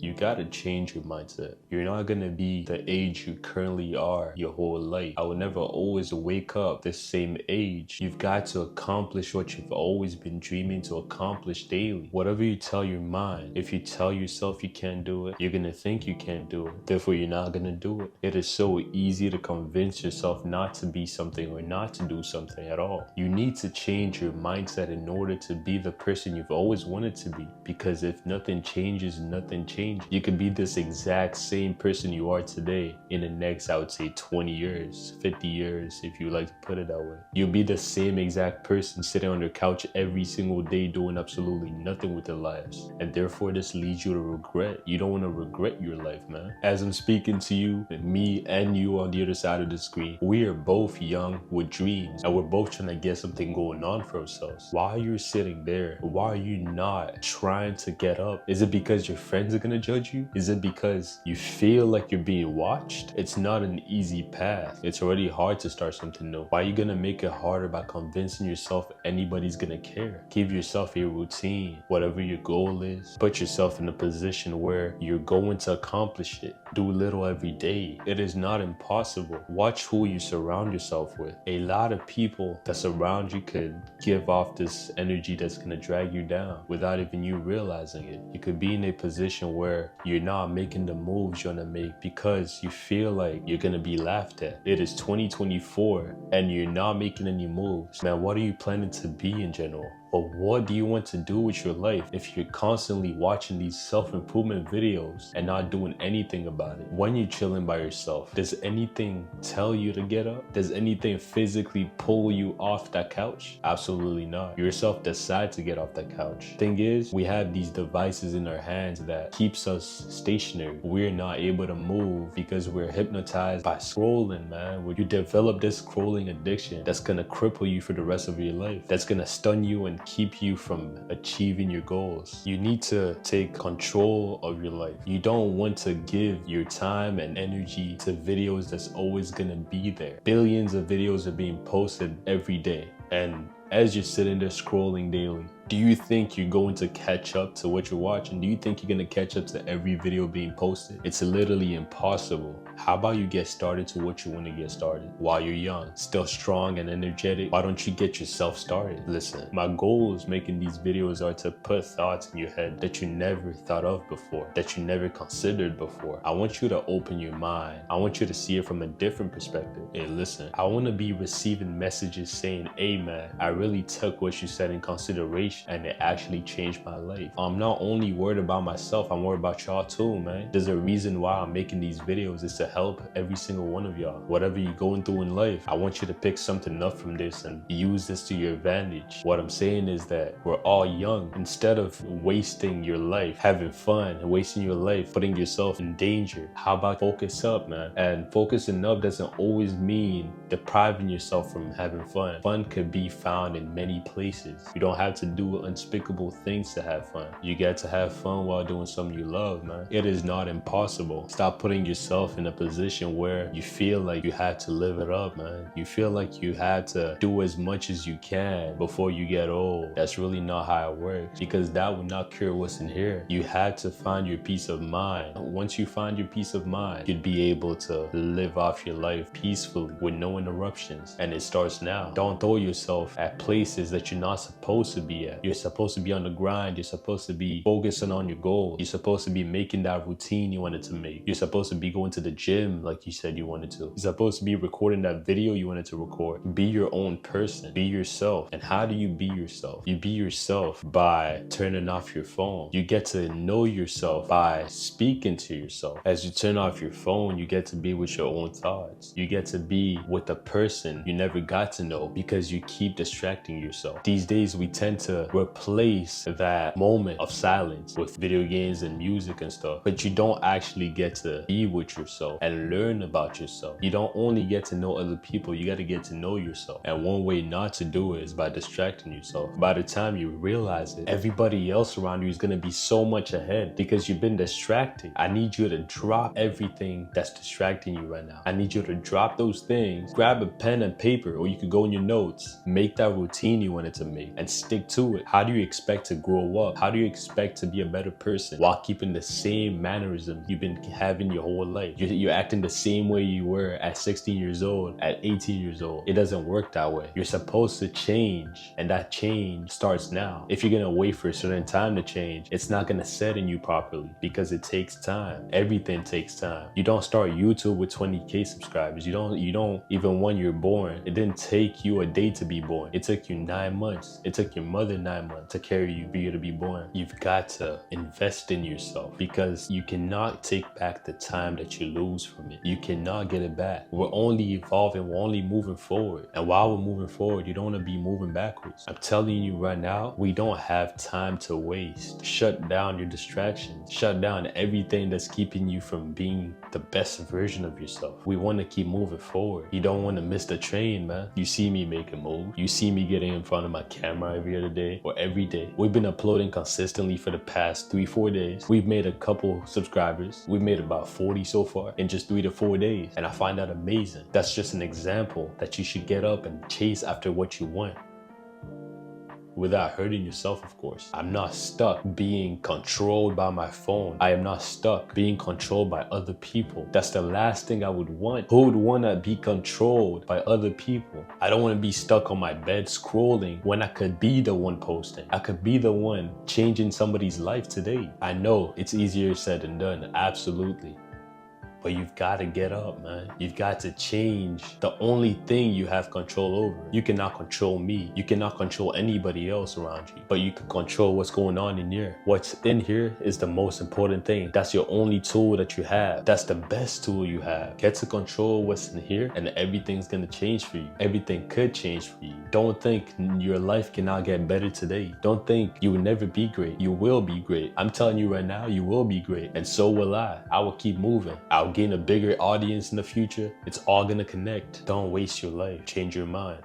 You gotta change your mindset. You're not gonna be the age you currently are your whole life. I will never always wake up the same age. You've got to accomplish what you've always been dreaming to accomplish daily. Whatever you tell your mind, if you tell yourself you can't do it, you're gonna think you can't do it. Therefore, you're not gonna do it. It is so easy to convince yourself not to be something or not to do something at all. You need to change your mindset in order to be the person you've always wanted to be. Because if nothing changes, nothing changes. You could be this exact same person you are today in the next, I would say, 20 years, 50 years, if you like to put it that way. You'll be the same exact person sitting on your couch every single day doing absolutely nothing with their lives. And therefore, this leads you to regret. You don't want to regret your life, man. As I'm speaking to you, me and you on the other side of the screen, we are both young with dreams and we're both trying to get something going on for ourselves. While you're sitting there, why are you not trying to get up? Is it because your friends are gonna judge you? Is it because you feel like you're being watched? It's not an easy path. It's already hard to start something new. Why are you gonna make it harder by convincing yourself anybody's gonna care? Give yourself a routine. Whatever your goal is, put yourself in a position where you're going to accomplish it. Do little every day. It is not impossible. Watch who you surround yourself with. A lot of people that surround you could give off this energy that's gonna drag you down without even you realizing it. You could be in a position where you're not making the moves you want to make because you feel like you're going to be laughed at. It is 2024 and you're not making any moves. Man, what are you planning to be in general? But what do you want to do with your life if you're constantly watching these self-improvement videos and not doing anything about it? When you're chilling by yourself, does anything tell you to get up? Does anything physically pull you off that couch? Absolutely not. You yourself decide to get off that couch. Thing is, we have these devices in our hands that keeps us stationary. We're not able to move because we're hypnotized by scrolling, man. You develop this scrolling addiction that's gonna cripple you for the rest of your life. That's gonna stun you and keep you from achieving your goals. You need to take control of your life. You don't want to give your time and energy to videos that's always gonna be there. Billions of videos are being posted every day. And as you're sitting there scrolling daily, do you think you're going to catch up to what you're watching? Do you think you're going to catch up to every video being posted? It's literally impossible. How about you get started to what you want to get started while you're young, still strong and energetic? Why don't you get yourself started? Listen, my goals making these videos are to put thoughts in your head that you never thought of before, that you never considered before. I want you to open your mind. I want you to see it from a different perspective. Hey, listen, I want to be receiving messages saying, hey man, I really took what you said in consideration and it actually changed my life. I'm not only worried about myself, I'm worried about y'all too, man. There's a reason why I'm making these videos is to help every single one of y'all. Whatever you're going through in life, I want you to pick something up from this and use this to your advantage. What I'm saying is that we're all young. Instead of wasting your life, having fun, wasting your life, putting yourself in danger, how about focus up, man? And focusing up doesn't always mean depriving yourself from having fun. Fun could be found in many places. You don't have to do unspeakable things to have fun. You get to have fun while doing something you love, man. It is not impossible. Stop putting yourself in a position where you feel like you have to live it up, man. You feel like you have to do as much as you can before you get old. That's really not how it works, because that will not cure what's in here. You have to find your peace of mind. Once you find your peace of mind, you'd be able to live off your life peacefully with no interruptions. And it starts now. Don't throw yourself at places that you're not supposed to be at. You're supposed to be on the grind. You're supposed to be focusing on your goals. You're supposed to be making that routine you wanted to make. You're supposed to be going to the gym like you said you wanted to. You're supposed to be recording that video you wanted to record. Be your own person. Be yourself. And how do you be yourself? You be yourself by turning off your phone. You get to know yourself by speaking to yourself. As you turn off your phone, you get to be with your own thoughts. You get to be with a person you never got to know because you keep distracting yourself. These days, we tend to replace that moment of silence with video games and music and stuff, but you don't actually get to be with yourself and learn about yourself. You don't only get to know other people, you got to get to know yourself. And one way not to do it is by distracting yourself. By the time you realize it, everybody else around you is going to be so much ahead because you've been distracted. I need you to drop everything that's distracting you right now. I need you to drop those things, grab a pen and paper, or you could go in your notes, make that routine you wanted to make and stick to to it. How do you expect to grow up? How do you expect to be a better person while keeping the same mannerisms you've been having your whole life? You're acting the same way you were at 16 years old, at 18 years old. It doesn't work that way. You're supposed to change, and that change starts now. If you're gonna wait for a certain time to change, it's not gonna set in you properly because it takes time. Everything takes time. You don't start YouTube with 20K subscribers. You don't even when you're born. It didn't take you a day to be born. It took you 9 months. It took your mother 9 months to carry you for you to be born. You've got to invest in yourself because you cannot take back the time that you lose from it. You cannot get it back. We're only evolving. We're only moving forward. And while we're moving forward, you don't want to be moving backwards. I'm telling you right now, we don't have time to waste. Shut down your distractions. Shut down everything that's keeping you from being the best version of yourself. We want to keep moving forward. You don't want to miss the train, man. You see me making moves. You see me getting in front of my camera every other day or every day. We've been uploading consistently for the past 3-4 days. We've made a couple subscribers. We've made about 40 so far in just 3 to 4 days. And I find that amazing. That's just an example that you should get up and chase after what you want, without hurting yourself, of course. I'm not stuck being controlled by my phone. I am not stuck being controlled by other people. That's the last thing I would want. Who would want to be controlled by other people? I don't want to be stuck on my bed scrolling when I could be the one posting. I could be the one changing somebody's life today. I know it's easier said than done, absolutely. But you've got to get up, man. You've got to change the only thing you have control over. You cannot control me. You cannot control anybody else around you. But you can control what's going on in here. What's in here is the most important thing. That's your only tool that you have. That's the best tool you have. Get to control what's in here and everything's going to change for you. Everything could change for you. Don't think your life cannot get better today. Don't think you will never be great. You will be great. I'm telling you right now, you will be great. And so will I. I will keep moving. I'll gain a bigger audience in the future. It's all gonna connect. Don't waste your life. Change your mind.